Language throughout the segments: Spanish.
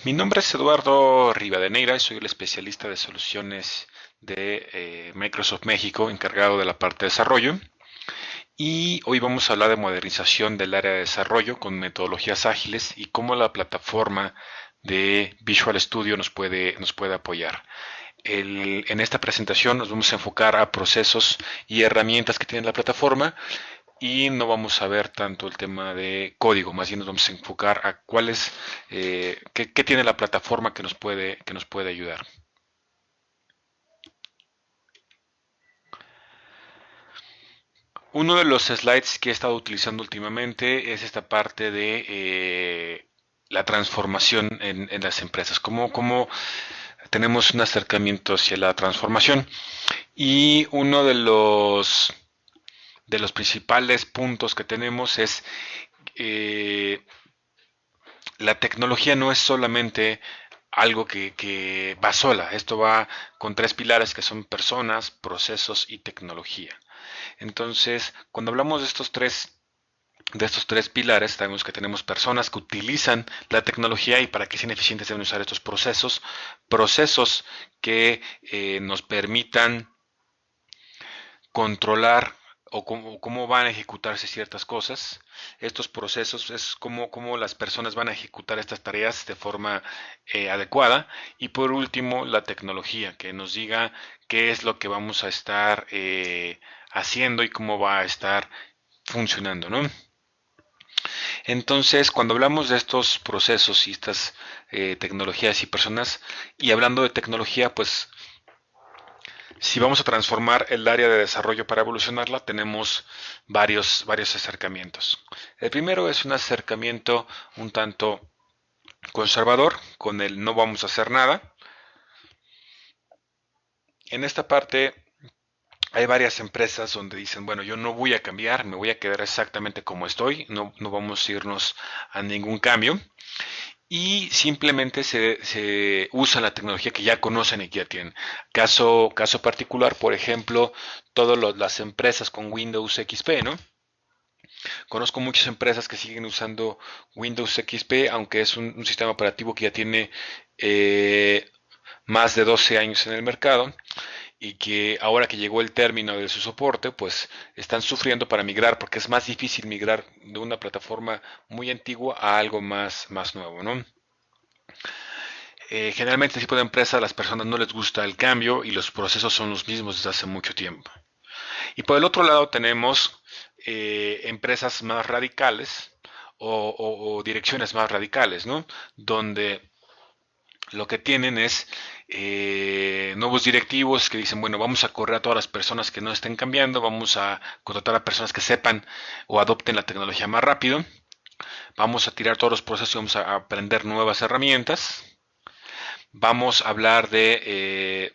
Mi nombre es Eduardo Rivadeneira y soy el especialista de soluciones de Microsoft México, encargado de la parte de desarrollo. Y hoy vamos a hablar de modernización del área de desarrollo con metodologías ágiles y cómo la plataforma de Visual Studio nos puede apoyar. En esta presentación nos vamos a enfocar a procesos y herramientas que tiene la plataforma y no vamos a ver tanto el tema de código, más bien nos vamos a enfocar a qué tiene la plataforma que nos puede ayudar. Uno de los slides que he estado utilizando últimamente es esta parte de la transformación en las empresas, cómo tenemos un acercamiento hacia la transformación. Y uno de los principales puntos que tenemos es eh, la tecnología no es solamente algo que va sola, esto va con tres pilares que son personas, procesos y tecnología. Entonces, cuando hablamos de estos tres pilares, sabemos que tenemos personas que utilizan la tecnología y para que sean eficientes deben usar estos procesos que nos permitan controlar o cómo van a ejecutarse ciertas cosas. Estos procesos es cómo las personas van a ejecutar estas tareas de forma adecuada. Y por último, la tecnología, que nos diga qué es lo que vamos a estar haciendo y cómo va a estar funcionando, ¿no? Entonces, cuando hablamos de estos procesos y estas tecnologías y personas, y hablando de tecnología, pues si vamos a transformar el área de desarrollo para evolucionarla, tenemos varios acercamientos. El primero es un acercamiento un tanto conservador, con el no vamos a hacer nada. En esta parte hay varias empresas donde dicen, bueno, yo no voy a cambiar, me voy a quedar exactamente como estoy, no vamos a irnos a ningún cambio. Y simplemente se usa la tecnología que ya conocen y que ya tienen. Caso particular, por ejemplo, todas las empresas con Windows XP, ¿no? Conozco muchas empresas que siguen usando Windows XP, aunque es un sistema operativo que ya tiene más de 12 años en el mercado y que ahora que llegó el término de su soporte, pues están sufriendo para migrar porque es más difícil migrar de una plataforma muy antigua a algo más nuevo, ¿no? Generalmente este tipo de empresas a las personas no les gusta el cambio y los procesos son los mismos desde hace mucho tiempo. Y por el otro lado tenemos empresas más radicales o direcciones más radicales, ¿no? Donde lo que tienen es nuevos directivos que dicen, bueno, vamos a correr a todas las personas que no estén cambiando, vamos a contratar a personas que sepan o adopten la tecnología más rápido, vamos a tirar todos los procesos y vamos a aprender nuevas herramientas. Vamos a hablar de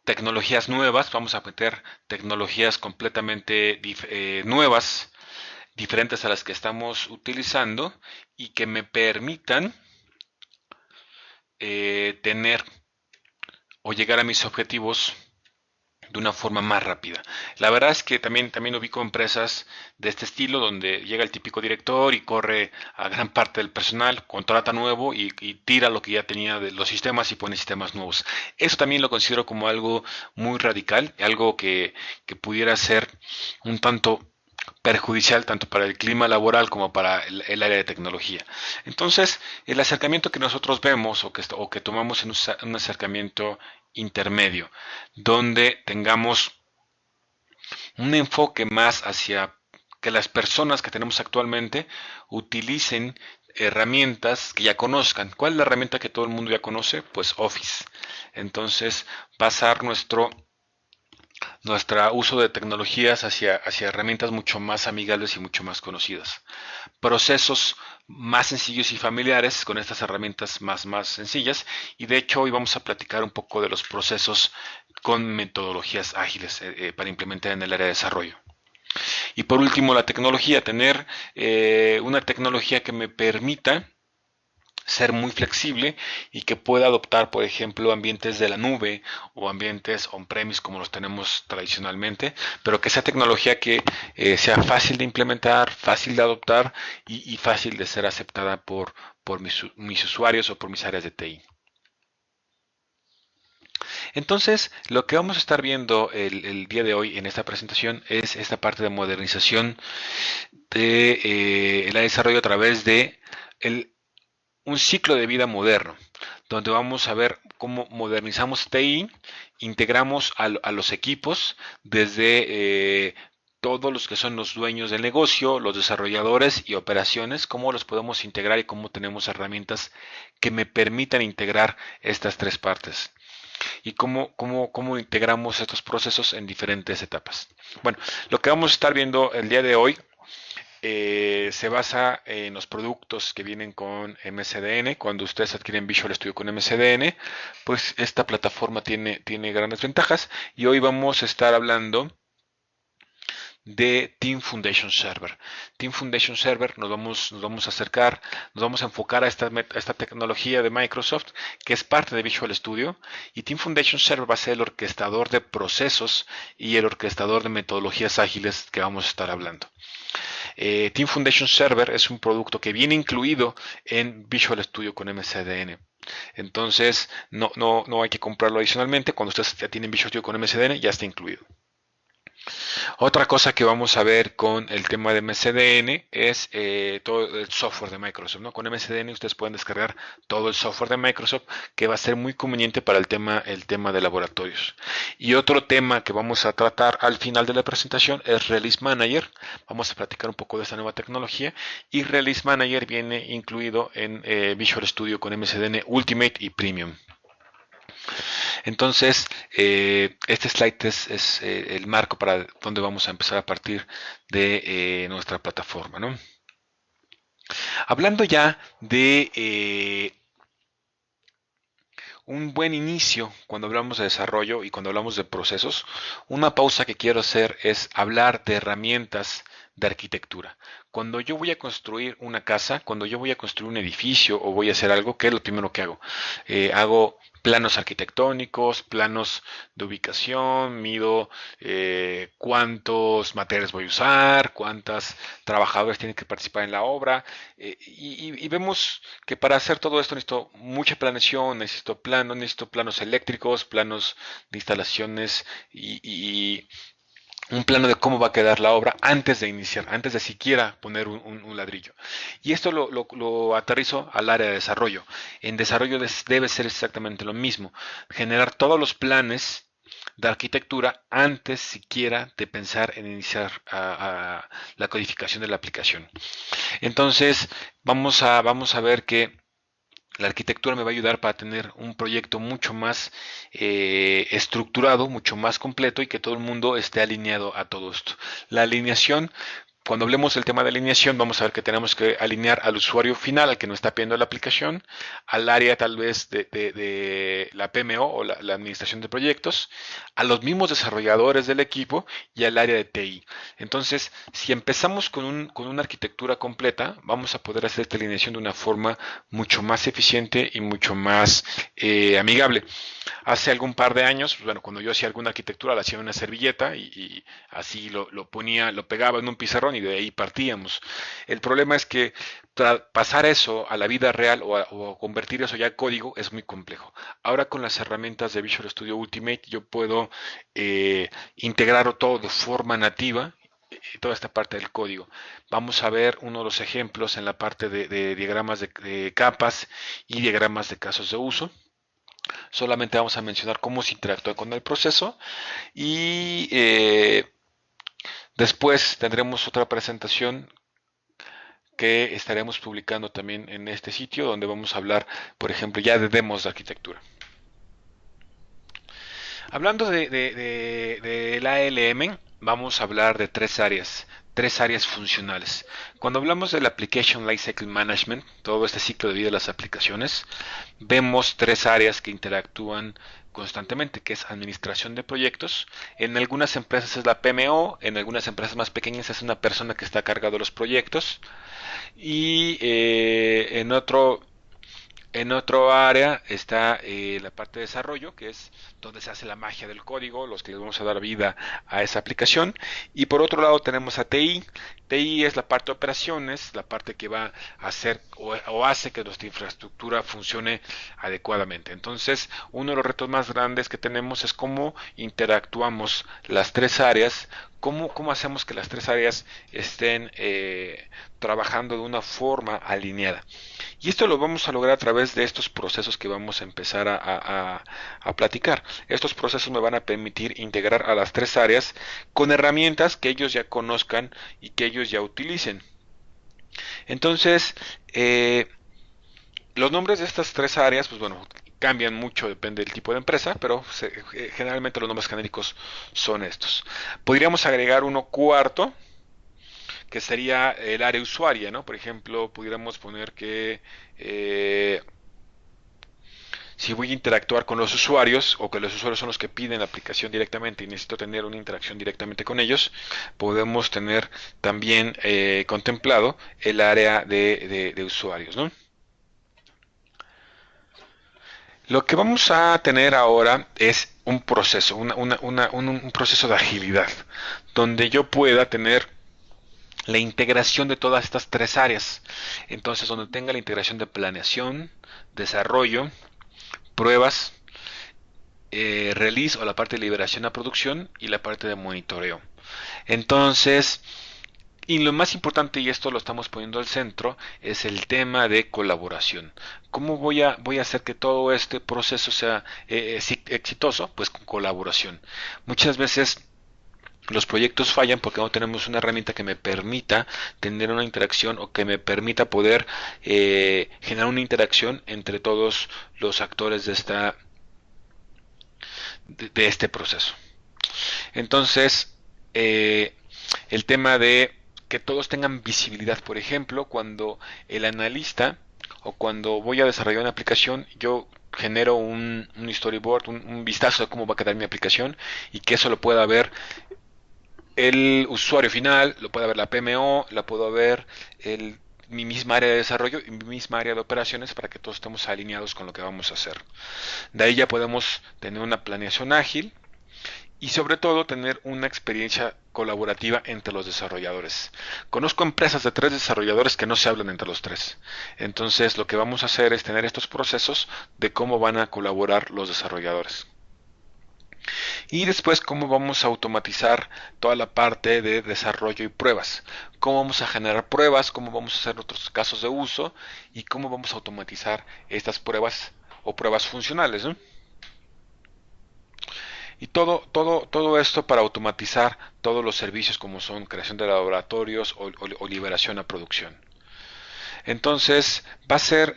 tecnologías nuevas, vamos a meter tecnologías completamente nuevas, diferentes a las que estamos utilizando y que me permitan tener o llegar a mis objetivos de una forma más rápida. La verdad es que también ubico empresas de este estilo donde llega el típico director y corre a gran parte del personal, contrata nuevo y tira lo que ya tenía de los sistemas y pone sistemas nuevos. Eso también lo considero como algo muy radical, algo que pudiera ser un tanto perjudicial tanto para el clima laboral como para el área de tecnología. Entonces, el acercamiento que nosotros vemos o que tomamos en un acercamiento intermedio, donde tengamos un enfoque más hacia que las personas que tenemos actualmente utilicen herramientas que ya conozcan. ¿Cuál es la herramienta que todo el mundo ya conoce? Pues Office. Entonces, pasar nuestro uso de tecnologías hacia herramientas mucho más amigables y mucho más conocidas. Procesos más sencillos y familiares con estas herramientas más sencillas. Y de hecho hoy vamos a platicar un poco de los procesos con metodologías ágiles para implementar en el área de desarrollo. Y por último, la tecnología, tener una tecnología que me permita ser muy flexible y que pueda adoptar, por ejemplo, ambientes de la nube o ambientes on-premise como los tenemos tradicionalmente, pero que sea tecnología que sea fácil de implementar, fácil de adoptar y fácil de ser aceptada por mis usuarios o por mis áreas de TI. Entonces, lo que vamos a estar viendo el día de hoy en esta presentación es esta parte de modernización de el desarrollo a través de el un ciclo de vida moderno, donde vamos a ver cómo modernizamos TI, integramos a los equipos desde todos los que son los dueños del negocio, los desarrolladores y operaciones, cómo los podemos integrar y cómo tenemos herramientas que me permitan integrar estas tres partes y cómo integramos estos procesos en diferentes etapas. Bueno, lo que vamos a estar viendo el día de hoy se basa en los productos que vienen con MCDN. Cuando ustedes adquieren Visual Studio con MCDN, pues esta plataforma tiene grandes ventajas. Y hoy vamos a estar hablando de Team Foundation Server. Team Foundation Server nos vamos a acercar, nos vamos a enfocar a esta tecnología de Microsoft que es parte de Visual Studio, y Team Foundation Server va a ser el orquestador de procesos y el orquestador de metodologías ágiles que vamos a estar hablando. Team Foundation Server es un producto que viene incluido en Visual Studio con MCDN. Entonces, no hay que comprarlo adicionalmente. Cuando ustedes ya tienen Visual Studio con MCDN, ya está incluido. Otra cosa que vamos a ver con el tema de MCDN es todo el software de Microsoft, ¿no? Con MCDN ustedes pueden descargar todo el software de Microsoft, que va a ser muy conveniente para el tema de laboratorios. Y otro tema que vamos a tratar al final de la presentación es Release Manager. Vamos a platicar un poco de esta nueva tecnología, y Release Manager viene incluido en Visual Studio con MCDN Ultimate y Premium. Entonces, este slide es el marco para donde vamos a empezar a partir de nuestra plataforma, ¿no? Hablando ya de un buen inicio cuando hablamos de desarrollo y cuando hablamos de procesos, una pausa que quiero hacer es hablar de herramientas de arquitectura. Cuando yo voy a construir una casa, cuando yo voy a construir un edificio o voy a hacer algo, ¿qué es lo primero que hago? Hago planos arquitectónicos, planos de ubicación, mido cuántos materiales voy a usar, cuántos trabajadores tienen que participar en la obra, y vemos que para hacer todo esto necesito mucha planeación, necesito planos eléctricos, planos de instalaciones y un plano de cómo va a quedar la obra antes de iniciar, antes de siquiera poner un ladrillo. Y esto lo aterrizo al área de desarrollo. En desarrollo debe ser exactamente lo mismo. Generar todos los planes de arquitectura antes siquiera de pensar en iniciar la codificación de la aplicación. Entonces, vamos a ver que la arquitectura me va a ayudar para tener un proyecto mucho más estructurado, mucho más completo, y que todo el mundo esté alineado a todo esto. La alineación, cuando hablemos del tema de alineación, vamos a ver que tenemos que alinear al usuario final, al que nos está pidiendo la aplicación, al área tal vez de la PMO o la administración de proyectos, a los mismos desarrolladores del equipo y al área de TI. Entonces, si empezamos con una arquitectura completa, vamos a poder hacer esta alineación de una forma mucho más eficiente y mucho más amigable. Hace algún par de años, bueno, cuando yo hacía alguna arquitectura, la hacía en una servilleta y así lo ponía, lo pegaba en un pizarrón y de ahí partíamos. El problema es que pasar eso a la vida real o convertir eso ya a código es muy complejo. Ahora con las herramientas de Visual Studio Ultimate yo puedo integrar todo de forma nativa, toda esta parte del código. Vamos a ver uno de los ejemplos en la parte de diagramas de capas y diagramas de casos de uso. Solamente vamos a mencionar cómo se interactúa con el proceso, y después tendremos otra presentación que estaremos publicando también en este sitio, donde vamos a hablar, por ejemplo, ya de demos de arquitectura. Hablando de la ALM, vamos a hablar de tres áreas funcionales. Cuando hablamos del Application Lifecycle Management, todo este ciclo de vida de las aplicaciones, vemos tres áreas que interactúan constantemente, que es administración de proyectos. En algunas empresas es la PMO, en algunas empresas más pequeñas es una persona que está a cargo de los proyectos, y en otro En otro área está la parte de desarrollo, que es donde se hace la magia del código, los que les vamos a dar vida a esa aplicación. Y por otro lado tenemos a TI. TI es la parte de operaciones, la parte que va a hacer o hace que nuestra infraestructura funcione adecuadamente. Entonces, uno de los retos más grandes que tenemos es cómo interactuamos las tres áreas, cómo hacemos que las tres áreas estén trabajando de una forma alineada. Y esto lo vamos a lograr a través de estos procesos que vamos a empezar a platicar. Estos procesos me van a permitir integrar a las tres áreas con herramientas que ellos ya conozcan y que ellos ya utilicen. Entonces, los nombres de estas tres áreas, pues bueno, cambian mucho, depende del tipo de empresa, pero generalmente los nombres genéricos son estos. Podríamos agregar uno cuarto, que sería el área usuaria, ¿no? Por ejemplo, pudiéramos poner que si voy a interactuar con los usuarios o que los usuarios son los que piden la aplicación directamente y necesito tener una interacción directamente con ellos, podemos tener también contemplado el área de usuarios, ¿no? Lo que vamos a tener ahora es un proceso, un proceso de agilidad, donde yo pueda tener la integración de todas estas tres áreas. Entonces, donde tenga la integración de planeación, desarrollo, pruebas, release o la parte de liberación a producción y la parte de monitoreo. Entonces, y lo más importante, y esto lo estamos poniendo al centro, es el tema de colaboración. ¿Cómo voy a hacer que todo este proceso sea exitoso? Pues con colaboración. Muchas veces los proyectos fallan porque no tenemos una herramienta que me permita tener una interacción o que me permita poder generar una interacción entre todos los actores de este proceso. Entonces, el tema de que todos tengan visibilidad, por ejemplo, cuando el analista o cuando voy a desarrollar una aplicación, yo genero un storyboard, un vistazo de cómo va a quedar mi aplicación y que eso lo pueda ver el usuario final, lo puede ver la PMO, la puedo ver mi misma área de desarrollo y mi misma área de operaciones para que todos estemos alineados con lo que vamos a hacer. De ahí ya podemos tener una planeación ágil y sobre todo tener una experiencia colaborativa entre los desarrolladores. Conozco empresas de tres desarrolladores que no se hablan entre los tres. Entonces lo que vamos a hacer es tener estos procesos de cómo van a colaborar los desarrolladores. Y después cómo vamos a automatizar toda la parte de desarrollo y pruebas. Cómo vamos a generar pruebas, cómo vamos a hacer otros casos de uso y cómo vamos a automatizar estas pruebas o pruebas funcionales, ¿no? Y todo esto para automatizar todos los servicios como son creación de laboratorios o liberación a producción. Entonces va a ser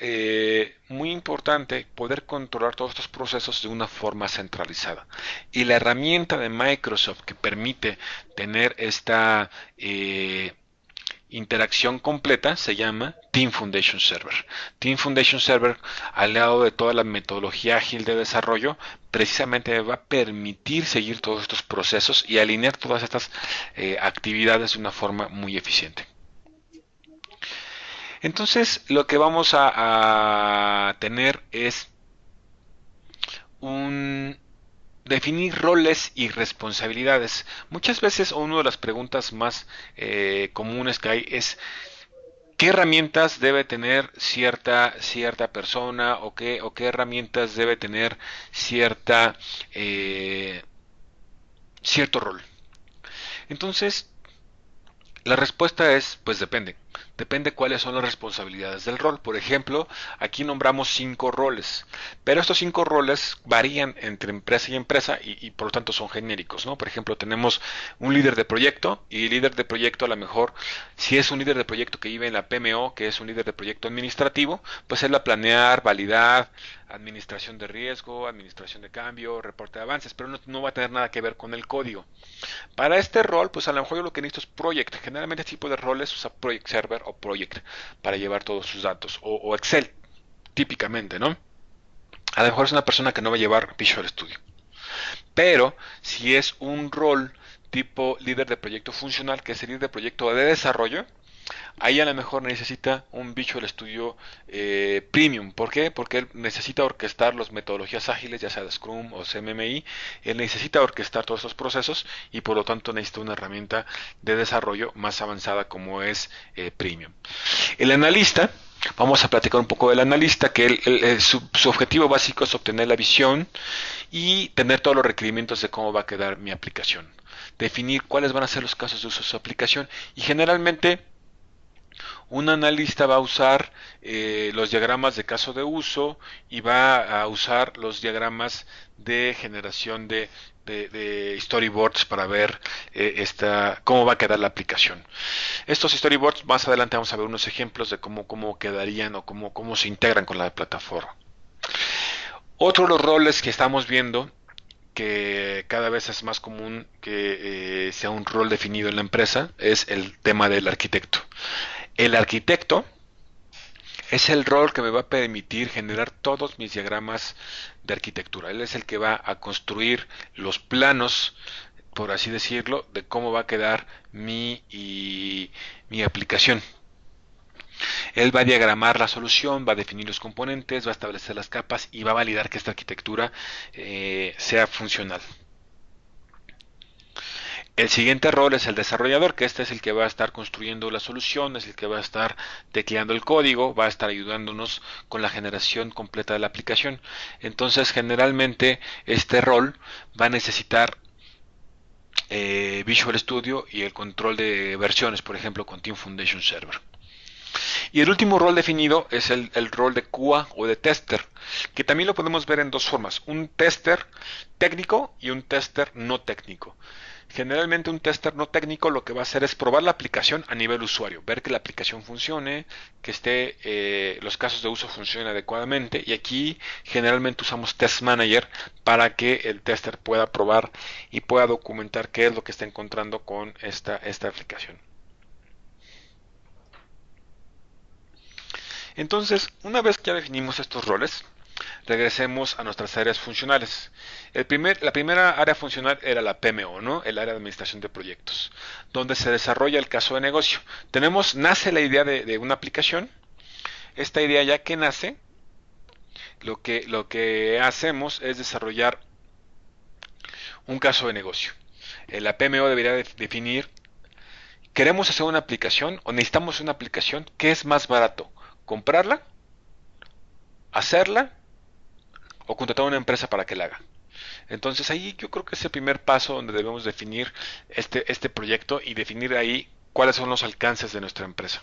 muy importante poder controlar todos estos procesos de una forma centralizada. Y la herramienta de Microsoft que permite tener esta interacción completa se llama Team Foundation Server. Team Foundation Server, al lado de toda la metodología ágil de desarrollo, precisamente me va a permitir seguir todos estos procesos y alinear todas estas actividades de una forma muy eficiente. Entonces, lo que vamos a tener es un definir roles y responsabilidades. Muchas veces una de las preguntas más comunes que hay es ¿qué herramientas debe tener cierta persona o qué herramientas debe tener cierta cierto rol? Entonces, la respuesta es, pues depende. Depende cuáles son las responsabilidades del rol. Por ejemplo, aquí nombramos 5 roles, pero estos 5 roles varían entre empresa y empresa y por lo tanto son genéricos, ¿no? Por ejemplo, tenemos un líder de proyecto y el líder de proyecto a lo mejor, si es un líder de proyecto que vive en la PMO, que es un líder de proyecto administrativo, pues él va a planear, validar, administración de riesgo, administración de cambio, reporte de avances, pero no va a tener nada que ver con el código. Para este rol, pues a lo mejor yo lo que necesito es Project. Generalmente este tipo de roles usa Project Server o Project para llevar todos sus datos. O Excel, típicamente, ¿no? A lo mejor es una persona que no va a llevar Visual Studio. Pero si es un rol tipo líder de proyecto funcional, que es el líder de proyecto de desarrollo, ahí a lo mejor necesita un Visual Studio Premium. ¿Por qué? Porque él necesita orquestar las metodologías ágiles, ya sea de Scrum o CMMI. Él necesita orquestar todos esos procesos y por lo tanto necesita una herramienta de desarrollo más avanzada como es Premium. El analista, vamos a platicar un poco del analista, que su objetivo básico es obtener la visión y tener todos los requerimientos de cómo va a quedar mi aplicación. Definir cuáles van a ser los casos de uso de su aplicación y generalmente un analista va a usar los diagramas de caso de uso y va a usar los diagramas de generación de storyboards para ver cómo va a quedar la aplicación. Estos storyboards, más adelante vamos a ver unos ejemplos de cómo quedarían o cómo se integran con la plataforma. Otro de los roles que estamos viendo, que cada vez es más común que sea un rol definido en la empresa, es el tema del arquitecto. El arquitecto es el rol que me va a permitir generar todos mis diagramas de arquitectura. Él es el que va a construir los planos, por así decirlo, de cómo va a quedar mi aplicación. Él va a diagramar la solución, va a definir los componentes, va a establecer las capas y va a validar que esta arquitectura sea funcional. El siguiente rol es el desarrollador, que este es el que va a estar construyendo la solución, es el que va a estar tecleando el código, va a estar ayudándonos con la generación completa de la aplicación. Entonces, generalmente, este rol va a necesitar Visual Studio y el control de versiones, por ejemplo, con Team Foundation Server. Y el último rol definido es el rol de QA o de tester, que también lo podemos ver en dos formas, un tester técnico y un tester no técnico. Generalmente un tester no técnico lo que va a hacer es probar la aplicación a nivel usuario, ver que la aplicación funcione, que los casos de uso funcionen adecuadamente y aquí generalmente usamos Test Manager para que el tester pueda probar y pueda documentar qué es lo que está encontrando con esta aplicación. Entonces, una vez que ya definimos estos roles, regresemos a nuestras áreas funcionales. La primera área funcional era la PMO, ¿no? El área de administración de proyectos, donde se desarrolla el caso de negocio. Nace la idea de una aplicación. Esta idea ya que nace, lo que hacemos es desarrollar un caso de negocio. La PMO debería definir, ¿queremos hacer una aplicación o necesitamos una aplicación? ¿Qué es más barato? ¿Comprarla? ¿Hacerla? ¿O contratar a una empresa para que la haga? Entonces ahí yo creo que es el primer paso donde debemos definir este proyecto y definir ahí cuáles son los alcances de nuestra empresa.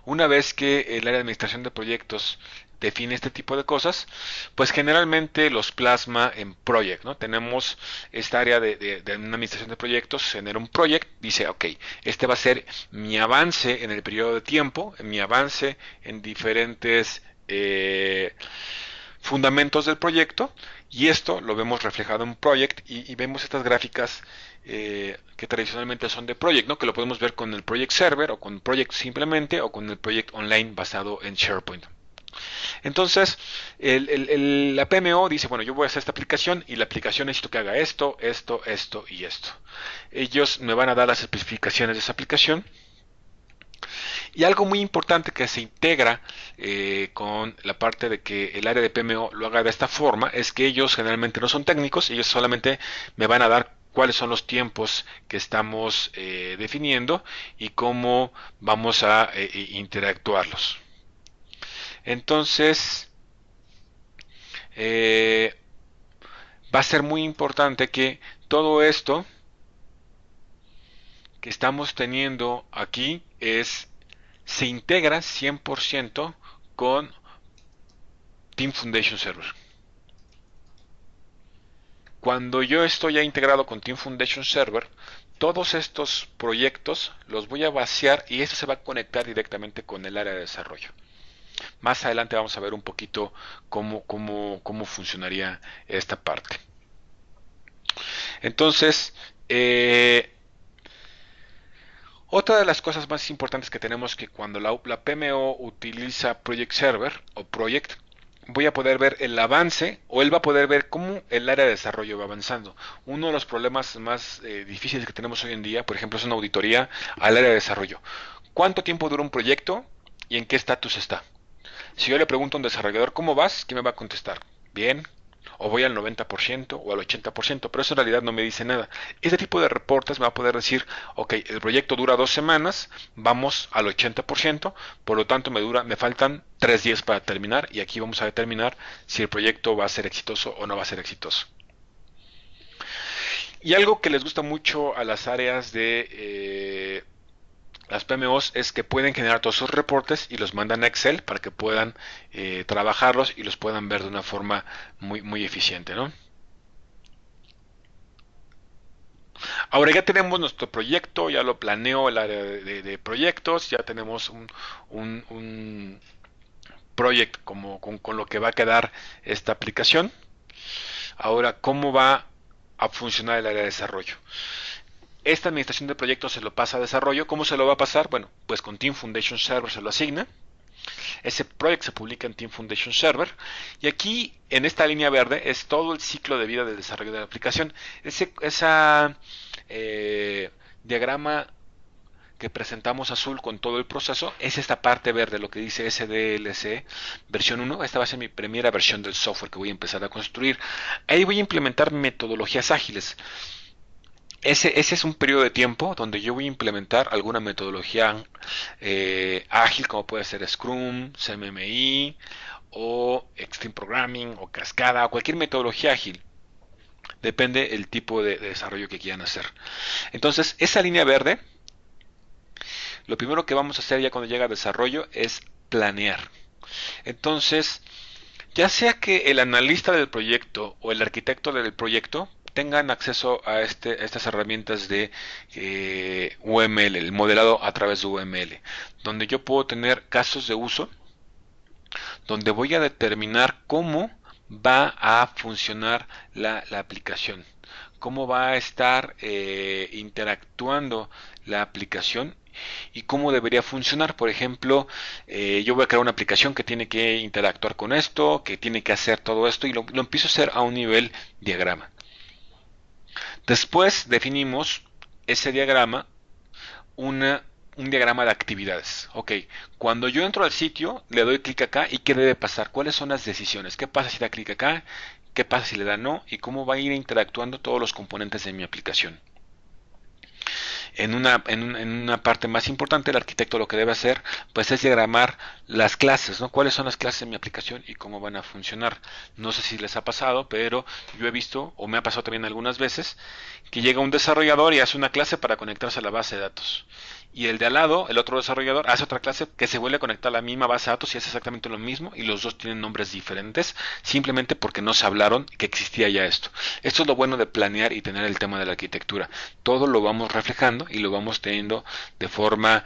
Una vez que el área de administración de proyectos define este tipo de cosas, pues generalmente los plasma en project, ¿no? Tenemos esta área de una administración de proyectos, genera un project, dice, ok, este va a ser mi avance en el periodo de tiempo, mi avance en diferentes fundamentos del proyecto, y esto lo vemos reflejado en project y vemos estas gráficas que tradicionalmente son de project, ¿no? Que lo podemos ver con el project server o con project simplemente o con el project online basado en SharePoint. Entonces, la PMO dice, bueno, yo voy a hacer esta aplicación y la aplicación necesito que haga esto, esto, esto y esto. Ellos me van a dar las especificaciones de esa aplicación. Y algo muy importante que se integra con la parte de que el área de PMO lo haga de esta forma es que ellos generalmente no son técnicos, ellos solamente me van a dar cuáles son los tiempos que estamos definiendo y cómo vamos a interactuarlos. Entonces, va a ser muy importante que todo esto que estamos teniendo aquí se integra 100% con Team Foundation Server. Cuando yo estoy ya integrado con Team Foundation Server, todos estos proyectos los voy a vaciar y esto se va a conectar directamente con el área de desarrollo. Más adelante vamos a ver un poquito cómo funcionaría esta parte. Entonces, otra de las cosas más importantes que tenemos que cuando la PMO utiliza Project Server o Project, voy a poder ver el avance o él va a poder ver cómo el área de desarrollo va avanzando. Uno de los problemas más difíciles que tenemos hoy en día, por ejemplo, es una auditoría al área de desarrollo. ¿Cuánto tiempo dura un proyecto y en qué estatus está? Si yo le pregunto a un desarrollador, ¿cómo vas? ¿Qué me va a contestar? Bien, o voy al 90% o al 80%, pero eso en realidad no me dice nada. Este tipo de reportes me va a poder decir, ok, el proyecto dura 2 semanas, vamos al 80%, por lo tanto me faltan 3 días para terminar y aquí vamos a determinar si el proyecto va a ser exitoso o no va a ser exitoso. Y algo que les gusta mucho a las áreas de las PMOs es que pueden generar todos esos reportes y los mandan a Excel para que puedan trabajarlos y los puedan ver de una forma muy eficiente, ¿no? Ahora ya tenemos nuestro proyecto, ya lo planeo el área de proyectos, ya tenemos un project como con lo que va a quedar esta aplicación. Ahora, ¿cómo va a funcionar el área de desarrollo? Esta administración de proyectos se lo pasa a desarrollo. ¿Cómo se lo va a pasar? Bueno, pues con Team Foundation Server se lo asigna. Ese proyecto se publica en Team Foundation Server. Y aquí, en esta línea verde, es todo el ciclo de vida del desarrollo de la aplicación. Esa diagrama que presentamos azul con todo el proceso es esta parte verde, lo que dice SDLC versión 1. Esta va a ser mi primera versión del software que voy a empezar a construir. Ahí voy a implementar metodologías ágiles. Ese es un periodo de tiempo donde yo voy a implementar alguna metodología ágil, como puede ser Scrum, CMMI o Extreme Programming o Cascada o cualquier metodología ágil. Depende el tipo de desarrollo que quieran hacer. Entonces, esa línea verde, lo primero que vamos a hacer ya cuando llega a desarrollo es planear. Entonces, ya sea que el analista del proyecto o el arquitecto del proyecto tengan acceso a estas herramientas de UML, el modelado a través de UML, donde yo puedo tener casos de uso, donde voy a determinar cómo va a funcionar la aplicación, cómo va a estar interactuando la aplicación y cómo debería funcionar. Por ejemplo, yo voy a crear una aplicación que tiene que interactuar con esto, que tiene que hacer todo esto y lo empiezo a hacer a un nivel diagrama. Después definimos ese diagrama, un diagrama de actividades. Ok, cuando yo entro al sitio, le doy clic acá y ¿qué debe pasar? ¿Cuáles son las decisiones? ¿Qué pasa si da clic acá? ¿Qué pasa si le da no? ¿Y cómo va a ir interactuando todos los componentes de mi aplicación? En una parte más importante, el arquitecto lo que debe hacer pues es diagramar las clases, ¿no? ¿Cuáles son las clases de mi aplicación y cómo van a funcionar? No sé si les ha pasado, pero yo he visto, o me ha pasado también algunas veces, que llega un desarrollador y hace una clase para conectarse a la base de datos. Y el de al lado, el otro desarrollador, hace otra clase que se vuelve a conectar a la misma base de datos y hace exactamente lo mismo y los dos tienen nombres diferentes simplemente porque no se hablaron que existía ya esto. Esto es lo bueno de planear y tener el tema de la arquitectura. Todo lo vamos reflejando y lo vamos teniendo de forma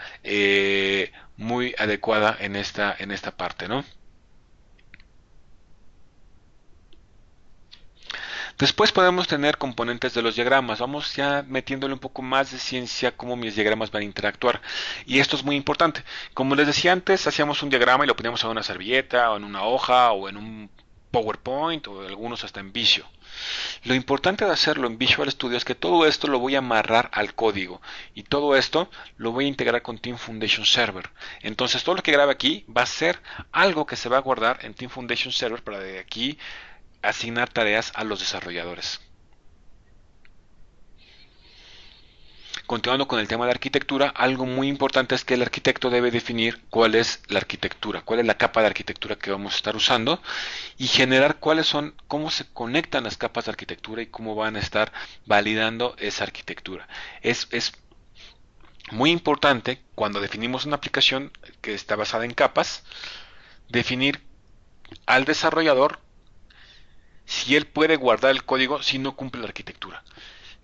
muy adecuada en esta parte, ¿no? Después podemos tener componentes de los diagramas. Vamos ya metiéndole un poco más de ciencia cómo mis diagramas van a interactuar. Y esto es muy importante. Como les decía antes, hacíamos un diagrama y lo poníamos en una servilleta o en una hoja o en un PowerPoint o algunos hasta en Visio. Lo importante de hacerlo en Visual Studio es que todo esto lo voy a amarrar al código y todo esto lo voy a integrar con Team Foundation Server. Entonces todo lo que grabe aquí va a ser algo que se va a guardar en Team Foundation Server para de aquí asignar tareas a los desarrolladores. Continuando con el tema de arquitectura, algo muy importante es que el arquitecto debe definir cuál es la arquitectura, cuál es la capa de arquitectura que vamos a estar usando y generar cómo se conectan las capas de arquitectura y cómo van a estar validando esa arquitectura. Es muy importante cuando definimos una aplicación que está basada en capas, definir al desarrollador si él puede guardar el código si no cumple la arquitectura.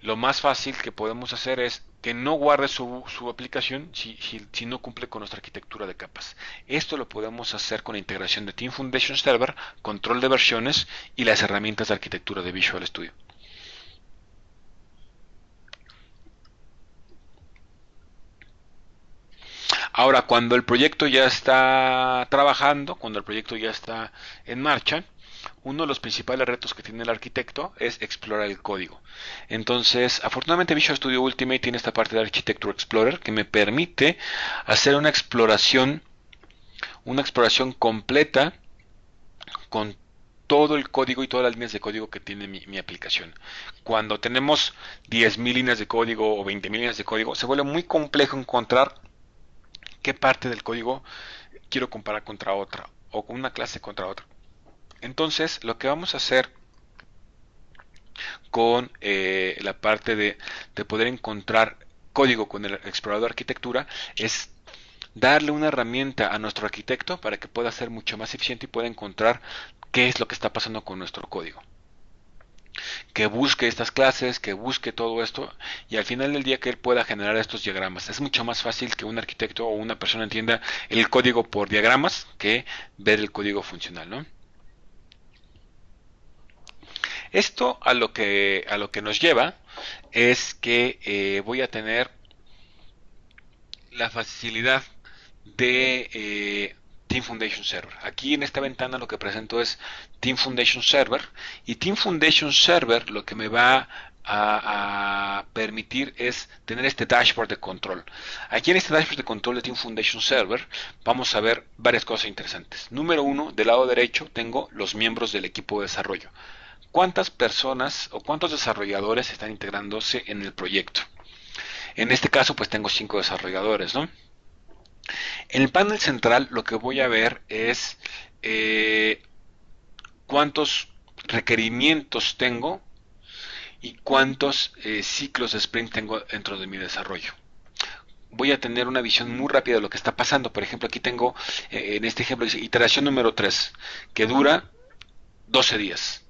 Lo más fácil que podemos hacer es que no guarde su aplicación si no cumple con nuestra arquitectura de capas. Esto lo podemos hacer con la integración de Team Foundation Server, control de versiones y las herramientas de arquitectura de Visual Studio. Ahora, cuando el proyecto ya está trabajando, cuando el proyecto ya está en marcha, uno de los principales retos que tiene el arquitecto es explorar el código. Entonces, afortunadamente Visual Studio Ultimate tiene esta parte de Architecture Explorer que me permite hacer una exploración completa con todo el código y todas las líneas de código que tiene mi aplicación. Cuando tenemos 10.000 líneas de código o 20.000 líneas de código, se vuelve muy complejo encontrar qué parte del código quiero comparar contra otra o con una clase contra otra. Entonces, lo que vamos a hacer con la parte de poder encontrar código con el explorador de arquitectura es darle una herramienta a nuestro arquitecto para que pueda ser mucho más eficiente y pueda encontrar qué es lo que está pasando con nuestro código. Que busque estas clases, que busque todo esto y al final del día que él pueda generar estos diagramas. Es mucho más fácil que un arquitecto o una persona entienda el código por diagramas que ver el código funcional, ¿no? Esto a lo que nos lleva es que voy a tener la facilidad de Team Foundation Server. Aquí en esta ventana lo que presento es Team Foundation Server y Team Foundation Server lo que me va a permitir es tener este dashboard de control. Aquí en este dashboard de control de Team Foundation Server vamos a ver varias cosas interesantes. Número uno, del lado derecho tengo los miembros del equipo de desarrollo. ¿Cuántas personas o cuántos desarrolladores están integrándose en el proyecto? En este caso pues tengo 5 desarrolladores, ¿no? En el panel central lo que voy a ver es cuántos requerimientos tengo y cuántos ciclos de sprint tengo dentro de mi desarrollo. Voy a tener una visión muy rápida de lo que está pasando. Por ejemplo, aquí tengo, en este ejemplo, dice iteración número 3, que dura 12 días.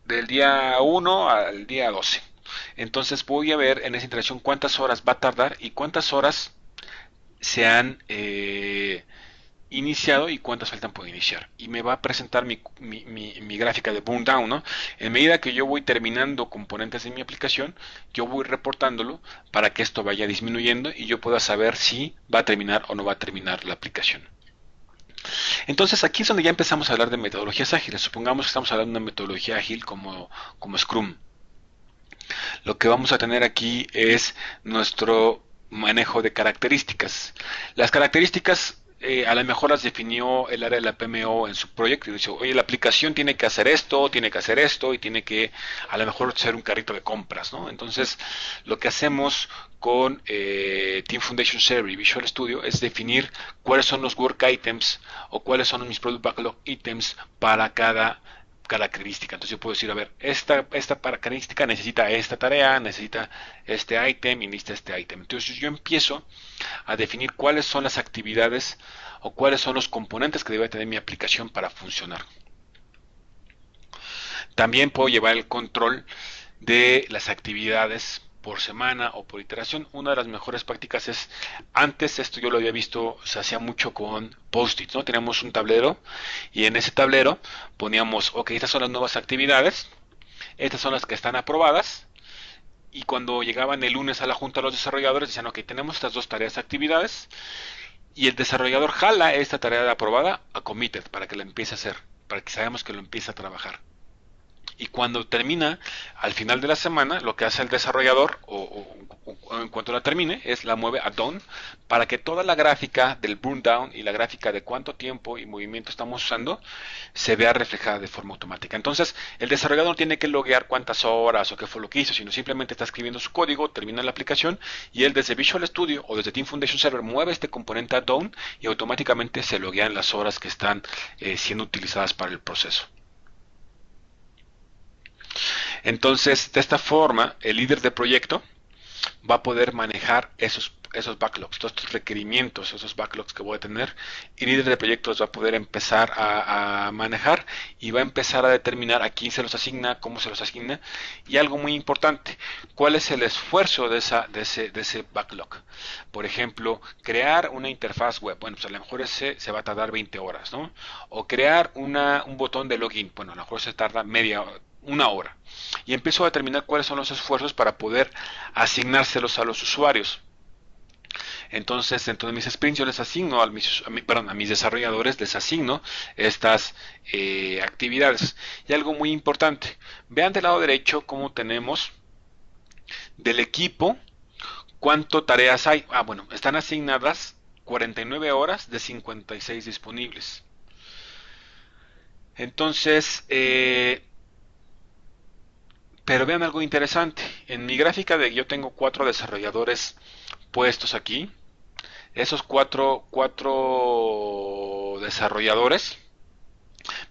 Del día 1 al día 12. Entonces voy a ver en esa iteración cuántas horas va a tardar y cuántas horas se han iniciado y cuántas faltan por iniciar. Y me va a presentar mi gráfica de burn down, ¿no? En medida que yo voy terminando componentes de mi aplicación, yo voy reportándolo para que esto vaya disminuyendo y yo pueda saber si va a terminar o no va a terminar la aplicación. Entonces aquí es donde ya empezamos a hablar de metodologías ágiles. Supongamos que estamos hablando de una metodología ágil como Scrum. Lo que vamos a tener aquí es nuestro manejo de características. Las características a lo mejor las definió el área de la PMO en su proyecto y dice, oye, la aplicación tiene que hacer esto y tiene que a lo mejor ser un carrito de compras, ¿no? Entonces, lo que hacemos con Team Foundation Server y Visual Studio es definir cuáles son los work items o cuáles son mis product backlog items para cada característica. Entonces yo puedo decir, a ver, esta característica necesita esta tarea, necesita este ítem y necesita este ítem. Entonces yo empiezo a definir cuáles son las actividades o cuáles son los componentes que debe tener mi aplicación para funcionar. También puedo llevar el control de las actividades por semana o por iteración. Una de las mejores prácticas es, antes esto yo lo había visto, se hacía mucho con post-its, ¿no? Teníamos un tablero y en ese tablero poníamos, ok, estas son las nuevas actividades, estas son las que están aprobadas, y cuando llegaban el lunes a la junta los desarrolladores decían, ok, tenemos estas dos tareas de actividades, y el desarrollador jala esta tarea de aprobada a committed para que la empiece a hacer, para que sabemos que lo empiece a trabajar. Y cuando termina, al final de la semana, lo que hace el desarrollador, o en cuanto la termine, es la mueve a done, para que toda la gráfica del burn down y la gráfica de cuánto tiempo y movimiento estamos usando, se vea reflejada de forma automática. Entonces, el desarrollador no tiene que loguear cuántas horas o qué fue lo que hizo, sino simplemente está escribiendo su código, termina la aplicación, y él desde Visual Studio o desde Team Foundation Server mueve este componente a done y automáticamente se loguean las horas que están siendo utilizadas para el proceso. Entonces, de esta forma, el líder de proyecto va a poder manejar esos backlogs, todos estos requerimientos, esos backlogs que voy a tener, y el líder de proyectos va a poder empezar a manejar y va a empezar a determinar a quién se los asigna, cómo se los asigna, y algo muy importante, cuál es el esfuerzo de ese backlog. Por ejemplo, crear una interfaz web, bueno, pues a lo mejor ese se va a tardar 20 horas, ¿no? O crear un botón de login, bueno, a lo mejor se tarda una hora. Y empiezo a determinar cuáles son los esfuerzos para poder asignárselos a los usuarios. Entonces, dentro de mis sprints yo les asigno a mis desarrolladores, les asigno estas actividades. Y algo muy importante, vean del lado derecho cómo tenemos del equipo cuánto tareas hay. Ah, bueno, están asignadas 49 horas de 56 disponibles. Entonces, pero vean algo interesante. En mi gráfica de yo tengo 4 desarrolladores puestos aquí. Esos cuatro desarrolladores,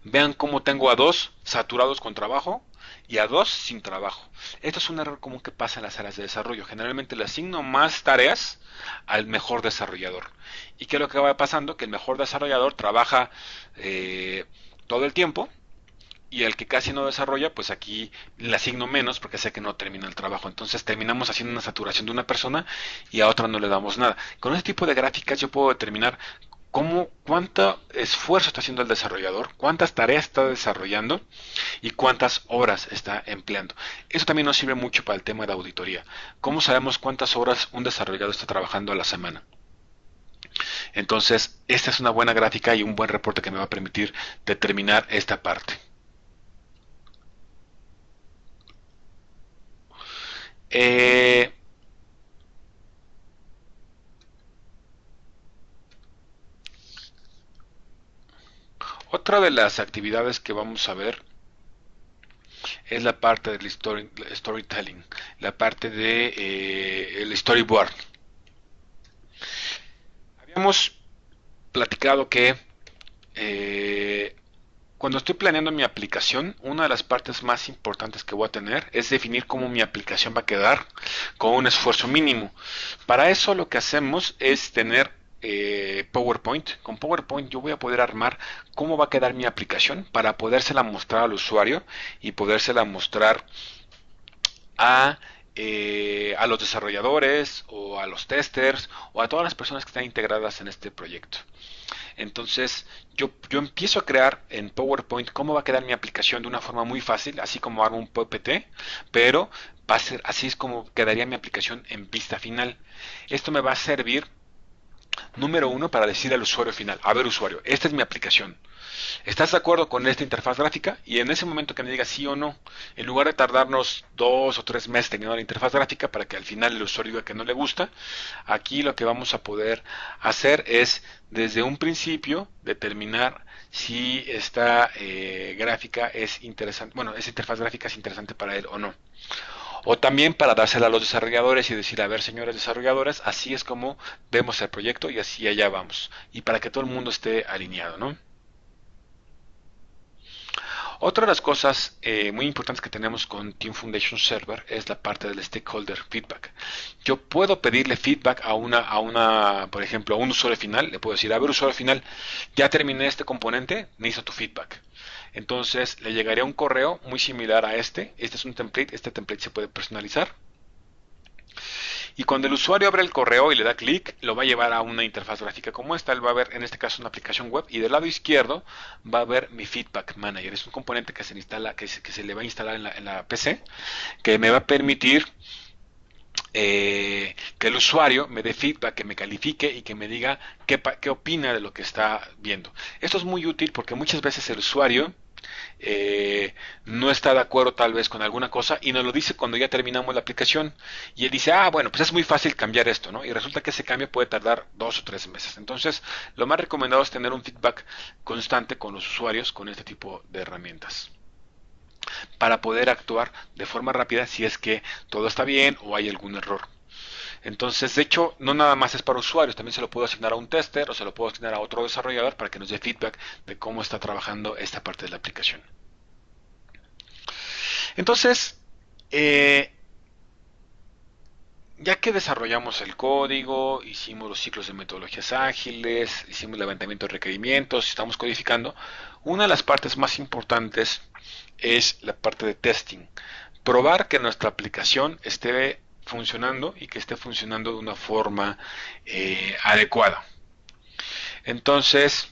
vean cómo tengo a 2 saturados con trabajo y a 2 sin trabajo. Esto es un error común que pasa en las áreas de desarrollo. Generalmente le asigno más tareas al mejor desarrollador. ¿Y qué es lo que va pasando? Que el mejor desarrollador trabaja todo el tiempo y el que casi no desarrolla, pues aquí le asigno menos porque sé que no termina el trabajo. Entonces terminamos haciendo una saturación de una persona y a otra no le damos nada. Con este tipo de gráficas yo puedo determinar cuánto esfuerzo está haciendo el desarrollador, cuántas tareas está desarrollando y cuántas horas está empleando. Eso también nos sirve mucho para el tema de auditoría. ¿Cómo sabemos cuántas horas un desarrollador está trabajando a la semana? Entonces, esta es una buena gráfica y un buen reporte que me va a permitir determinar esta parte. Eh, Otra de las actividades que vamos a ver es la parte del storytelling, la parte de el storyboard. Habíamos platicado que cuando estoy planeando mi aplicación, una de las partes más importantes que voy a tener es definir cómo mi aplicación va a quedar con un esfuerzo mínimo. Para eso lo que hacemos es tener PowerPoint. Con PowerPoint yo voy a poder armar cómo va a quedar mi aplicación para podérsela mostrar al usuario y podérsela mostrar a, a los desarrolladores o a los testers o a todas las personas que están integradas en este proyecto. Entonces, yo empiezo a crear en PowerPoint cómo va a quedar mi aplicación de una forma muy fácil, así como hago un PPT, pero va a ser así es como quedaría mi aplicación en vista final. Esto me va a servir, número uno, para decir al usuario final, a ver usuario, esta es mi aplicación. ¿Estás de acuerdo con esta interfaz gráfica? Y en ese momento que me diga sí o no, en lugar de tardarnos 2 o 3 meses teniendo la interfaz gráfica para que al final el usuario diga que no le gusta, aquí lo que vamos a poder hacer es desde un principio determinar si esta gráfica es interesante, bueno, esa interfaz gráfica es interesante para él o no. O también para dársela a los desarrolladores y decir, a ver, señores desarrolladores, así es como vemos el proyecto y así allá vamos. Y para que todo el mundo esté alineado, ¿no? Otra de las cosas muy importantes que tenemos con Team Foundation Server es la parte del stakeholder feedback. Yo puedo pedirle feedback por ejemplo, a un usuario final. Le puedo decir, a ver, usuario final, ya terminé este componente, necesito tu feedback. Entonces le llegaría un correo muy similar a este. Este es un template, este template se puede personalizar. Y cuando el usuario abre el correo y le da clic, lo va a llevar a una interfaz gráfica como esta. Él va a ver, en este caso, una aplicación web. Y del lado izquierdo va a ver mi Feedback Manager. Es un componente que se instala, que se le va a instalar en la PC, que me va a permitir que el usuario me dé feedback, que me califique y que me diga qué opina de lo que está viendo. Esto es muy útil porque muchas veces el usuario no está de acuerdo tal vez con alguna cosa y nos lo dice cuando ya terminamos la aplicación y él dice, ah, bueno, pues es muy fácil cambiar esto, ¿no? Y resulta que ese cambio puede tardar 2 o 3 meses. Entonces, lo más recomendado es tener un feedback constante con los usuarios con este tipo de herramientas para poder actuar de forma rápida si es que todo está bien o hay algún error. Entonces, de hecho, no nada más es para usuarios, también se lo puedo asignar a un tester o se lo puedo asignar a otro desarrollador para que nos dé feedback de cómo está trabajando esta parte de la aplicación. Entonces, eh, ya que desarrollamos el código, hicimos los ciclos de metodologías ágiles, hicimos levantamiento de requerimientos, estamos codificando, una de las partes más importantes es la parte de testing. Probar que nuestra aplicación esté funcionando y que esté funcionando de una forma adecuada. Entonces,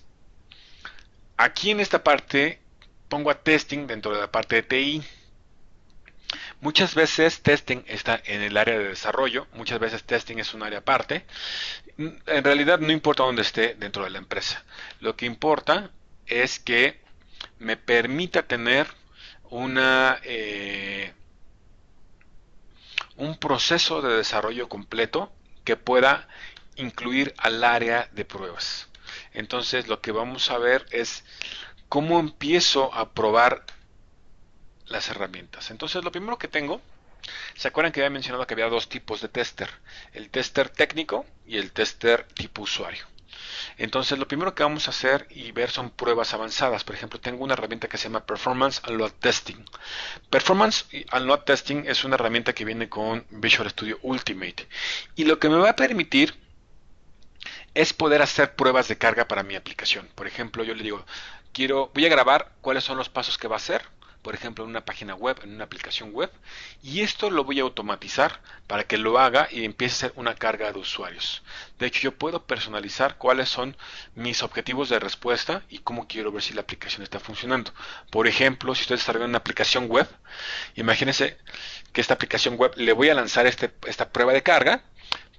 aquí en esta parte pongo a testing dentro de la parte de TI. Muchas veces testing está en el área de desarrollo, muchas veces testing es un área aparte. En realidad no importa dónde esté dentro de la empresa. Lo que importa es que me permita tener una, un proceso de desarrollo completo que pueda incluir al área de pruebas. Entonces lo que vamos a ver es cómo empiezo a probar las herramientas. Entonces lo primero que tengo, ¿se acuerdan que había mencionado que había dos tipos de tester? El tester técnico y el tester tipo usuario. Entonces lo primero que vamos a hacer y ver son pruebas avanzadas. Por ejemplo, tengo una herramienta que se llama Performance and Load Testing. Performance and Load Testing es una herramienta que viene con Visual Studio Ultimate. Y lo que me va a permitir es poder hacer pruebas de carga para mi aplicación. Por ejemplo, yo le digo, voy a grabar cuáles son los pasos que va a hacer, por ejemplo, en una página web, en una aplicación web, y esto lo voy a automatizar para que lo haga y empiece a ser una carga de usuarios. De hecho, yo puedo personalizar cuáles son mis objetivos de respuesta y cómo quiero ver si la aplicación está funcionando. Por ejemplo, si estoy desarrollando una aplicación web, imagínense que esta aplicación web le voy a lanzar esta prueba de carga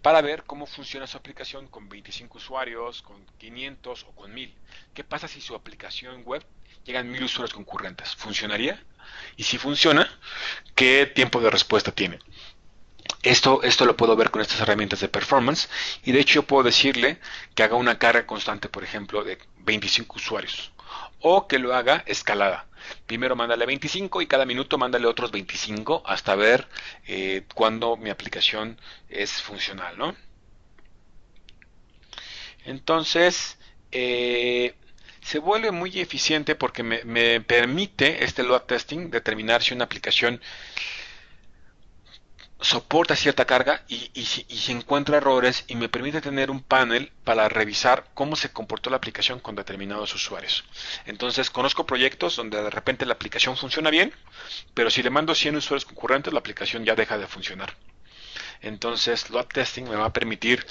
para ver cómo funciona su aplicación con 25 usuarios, con 500 o con 1000. ¿Qué pasa si su aplicación web llegan 1000 usuarios concurrentes? ¿Funcionaría? Y si funciona, ¿qué tiempo de respuesta tiene? Esto lo puedo ver con estas herramientas de performance y de hecho yo puedo decirle que haga una carga constante, por ejemplo, de 25 usuarios o que lo haga escalada. Primero mándale 25 y cada minuto mándale otros 25 hasta ver cuándo mi aplicación es funcional, ¿no? Entonces, se vuelve muy eficiente porque me permite este load testing determinar si una aplicación soporta cierta carga y si encuentra errores y me permite tener un panel para revisar cómo se comportó la aplicación con determinados usuarios. Entonces conozco proyectos donde de repente la aplicación funciona bien, pero si le mando 100 usuarios concurrentes la aplicación ya deja de funcionar. Entonces load testing me va a permitir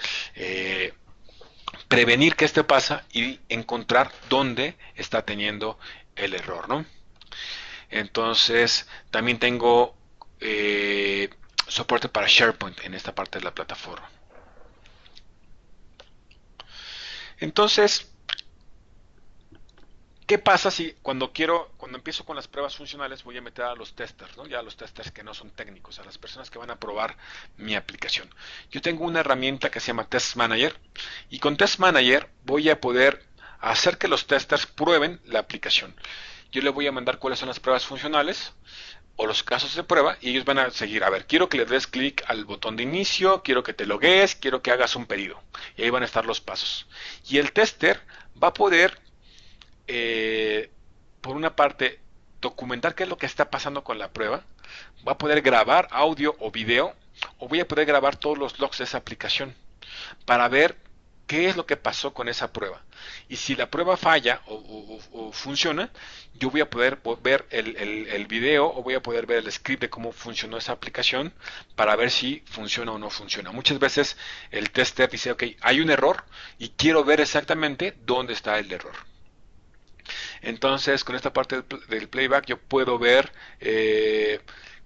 prevenir que esto pasa y encontrar dónde está teniendo el error, ¿no? Entonces también tengo soporte para SharePoint en esta parte de la plataforma. Entonces, ¿qué pasa si cuando empiezo con las pruebas funcionales voy a meter a los testers, ¿no? Ya a los testers que no son técnicos, a las personas que van a probar mi aplicación? Yo tengo una herramienta que se llama Test Manager y con Test Manager voy a poder hacer que los testers prueben la aplicación. Yo le voy a mandar cuáles son las pruebas funcionales o los casos de prueba y ellos van a seguir. A ver, quiero que le des clic al botón de inicio, quiero que te logues, quiero que hagas un pedido. Y ahí van a estar los pasos. Y el tester va a poder, eh, por una parte, documentar qué es lo que está pasando con la prueba. Va a poder grabar audio o video o voy a poder grabar todos los logs de esa aplicación para ver qué es lo que pasó con esa prueba. Y si la prueba falla o funciona, yo voy a poder ver el video o voy a poder ver el script de cómo funcionó esa aplicación para ver si funciona o no funciona. Muchas veces el tester dice, ok, hay un error y quiero ver exactamente dónde está el error. Entonces, con esta parte del playback yo puedo ver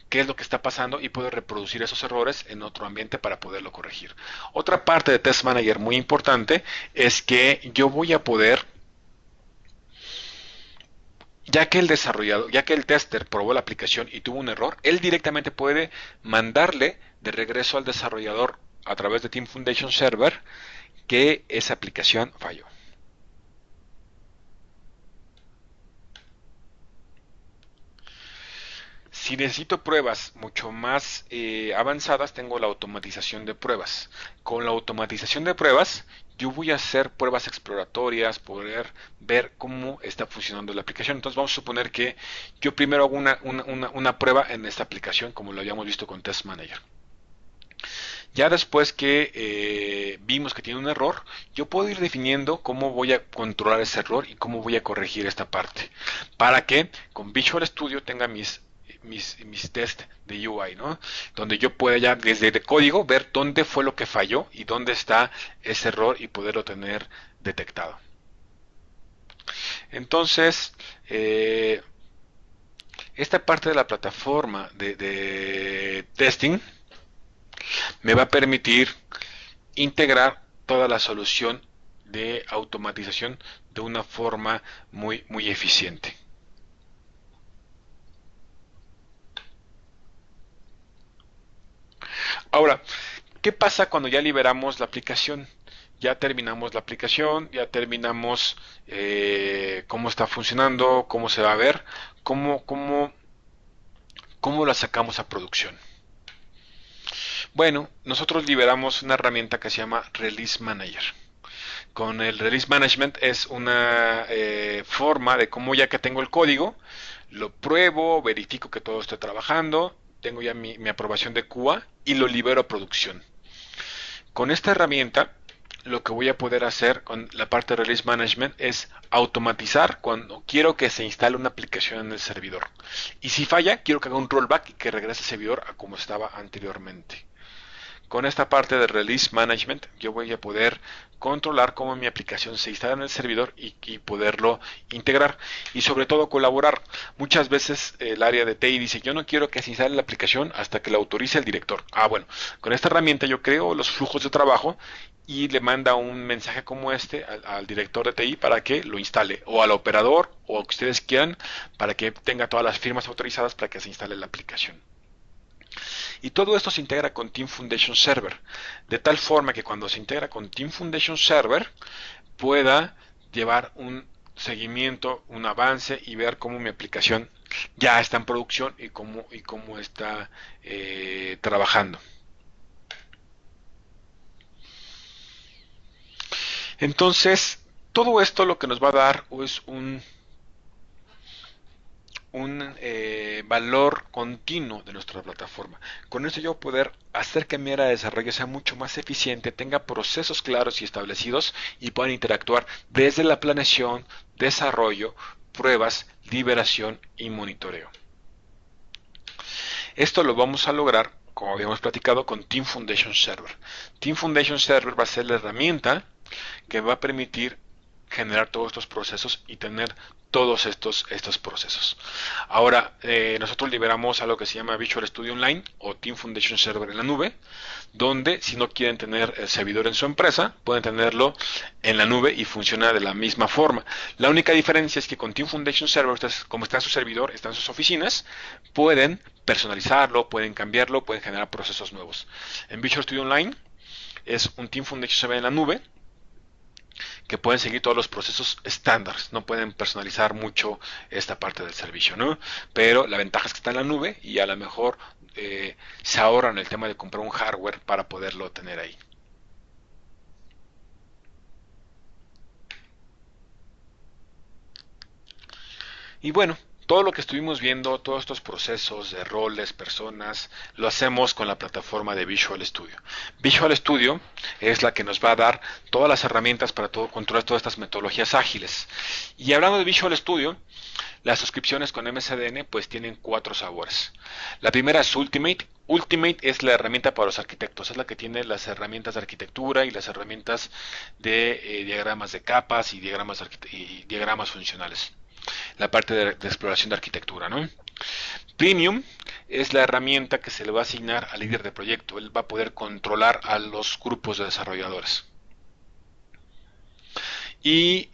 qué es lo que está pasando y puedo reproducir esos errores en otro ambiente para poderlo corregir. Otra parte de Test Manager muy importante es que yo voy a poder, ya que el desarrollador, ya que el tester probó la aplicación y tuvo un error, él directamente puede mandarle de regreso al desarrollador a través de Team Foundation Server que esa aplicación falló. Si necesito pruebas mucho más avanzadas, tengo la automatización de pruebas. Con la automatización de pruebas, yo voy a hacer pruebas exploratorias, poder ver cómo está funcionando la aplicación. Entonces vamos a suponer que yo primero hago una prueba en esta aplicación, como lo habíamos visto con Test Manager. Ya después que vimos que tiene un error, yo puedo ir definiendo cómo voy a controlar ese error y cómo voy a corregir esta parte. Para que con Visual Studio tenga mis test de UI, ¿no? Donde yo pueda ya desde el código ver dónde fue lo que falló y dónde está ese error y poderlo tener detectado. Entonces, Esta parte de la plataforma de testing me va a permitir integrar toda la solución de automatización de una forma muy eficiente. Ahora, ¿qué pasa cuando ya liberamos la aplicación? Ya terminamos la aplicación, ya terminamos cómo está funcionando, cómo se va a ver, cómo la sacamos a producción. Bueno, nosotros liberamos una herramienta que se llama Release Manager. Con el Release Management es una forma de cómo ya que tengo el código, lo pruebo, verifico que todo esté trabajando, tengo ya mi aprobación de QA y lo libero a producción. Con esta herramienta, lo que voy a poder hacer con la parte de Release Management es automatizar cuando quiero que se instale una aplicación en el servidor. Y si falla, quiero que haga un rollback y que regrese el servidor a como estaba anteriormente. Con esta parte de Release Management yo voy a poder controlar cómo mi aplicación se instala en el servidor y poderlo integrar y sobre todo colaborar. Muchas veces el área de TI dice yo no quiero que se instale la aplicación hasta que la autorice el director. Bueno, con esta herramienta yo creo los flujos de trabajo y le manda un mensaje como este al director de TI para que lo instale o al operador o a que ustedes quieran para que tenga todas las firmas autorizadas para que se instale la aplicación. Y todo esto se integra con Team Foundation Server, de tal forma que cuando se integra con Team Foundation Server pueda llevar un seguimiento, un avance y ver cómo mi aplicación ya está en producción y cómo está trabajando. Entonces, todo esto lo que nos va a dar es un valor continuo de nuestra plataforma. Con esto yo voy a poder hacer que mi área de desarrollo sea mucho más eficiente, tenga procesos claros y establecidos y puedan interactuar desde la planeación, desarrollo, pruebas, liberación y monitoreo. Esto lo vamos a lograr, como habíamos platicado, con Team Foundation Server. Team Foundation Server va a ser la herramienta que va a permitir generar todos estos procesos y tener todos estos procesos. Ahora, nosotros liberamos algo que se llama Visual Studio Online o Team Foundation Server en la nube, donde si no quieren tener el servidor en su empresa, pueden tenerlo en la nube y funciona de la misma forma. La única diferencia es que con Team Foundation Server, ustedes, como está en su servidor, está en sus oficinas, pueden personalizarlo, pueden cambiarlo, pueden generar procesos nuevos. En Visual Studio Online es un Team Foundation Server en la nube, que pueden seguir todos los procesos estándares, no pueden personalizar mucho esta parte del servicio, ¿no? Pero la ventaja es que está en la nube y a lo mejor se ahorran el tema de comprar un hardware para poderlo tener ahí. Y bueno, todo lo que estuvimos viendo, todos estos procesos de roles, personas, lo hacemos con la plataforma de Visual Studio. Visual Studio es la que nos va a dar todas las herramientas para controlar todas estas metodologías ágiles. Y hablando de Visual Studio, las suscripciones con MSDN pues tienen 4 sabores. La primera es Ultimate. Ultimate es la herramienta para los arquitectos, es la que tiene las herramientas de arquitectura y las herramientas de diagramas de capas y diagramas funcionales. La parte de exploración de arquitectura, ¿no? Premium es la herramienta que se le va a asignar al líder de proyecto. Él va a poder controlar a los grupos de desarrolladores. Y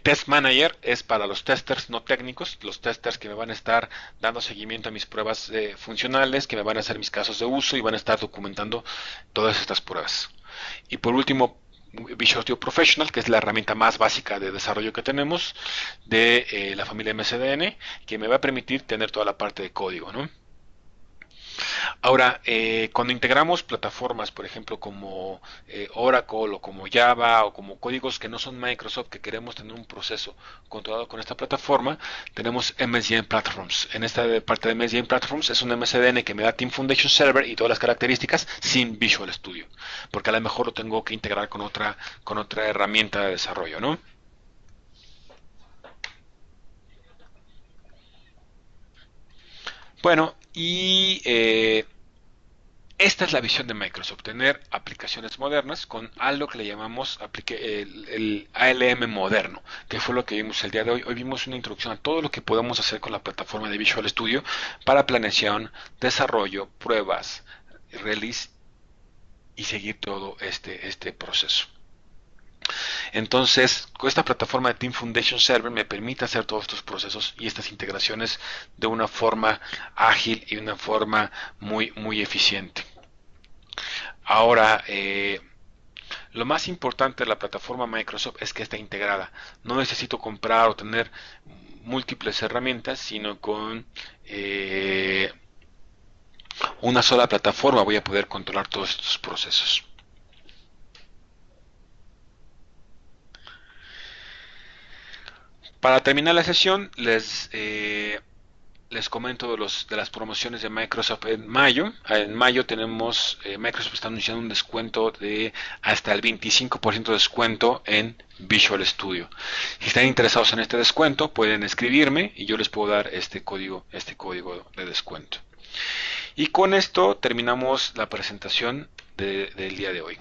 Test Manager es para los testers no técnicos, los testers que me van a estar dando seguimiento a mis pruebas funcionales, que me van a hacer mis casos de uso y van a estar documentando todas estas pruebas. Y por último, Visual Studio Professional, que es la herramienta más básica de desarrollo que tenemos de la familia MSDN, que me va a permitir tener toda la parte de código, ¿no? Ahora, cuando integramos plataformas, por ejemplo, como Oracle o como Java o como códigos que no son Microsoft, que queremos tener un proceso controlado con esta plataforma, tenemos MSDN Platforms. En esta parte de MSDN Platforms es un MSDN que me da Team Foundation Server y todas las características sin Visual Studio, porque a lo mejor lo tengo que integrar con otra herramienta de desarrollo, ¿no? Bueno, y Esta es la visión de Microsoft, tener aplicaciones modernas con algo que le llamamos el ALM moderno, que fue lo que vimos el día de hoy. Hoy vimos una introducción a todo lo que podemos hacer con la plataforma de Visual Studio para planeación, desarrollo, pruebas, release y seguir todo este proceso. Entonces, con esta plataforma de Team Foundation Server me permite hacer todos estos procesos y estas integraciones de una forma ágil y de una forma muy eficiente. Ahora, lo más importante de la plataforma Microsoft es que está integrada. No necesito comprar o tener múltiples herramientas, sino con una sola plataforma voy a poder controlar todos estos procesos. Para terminar la sesión, les comento de las promociones de Microsoft en mayo. En mayo tenemos, Microsoft está anunciando un descuento de hasta el 25% de descuento en Visual Studio. Si están interesados en este descuento, pueden escribirme y yo les puedo dar este código de descuento. Y con esto terminamos la presentación del día de hoy.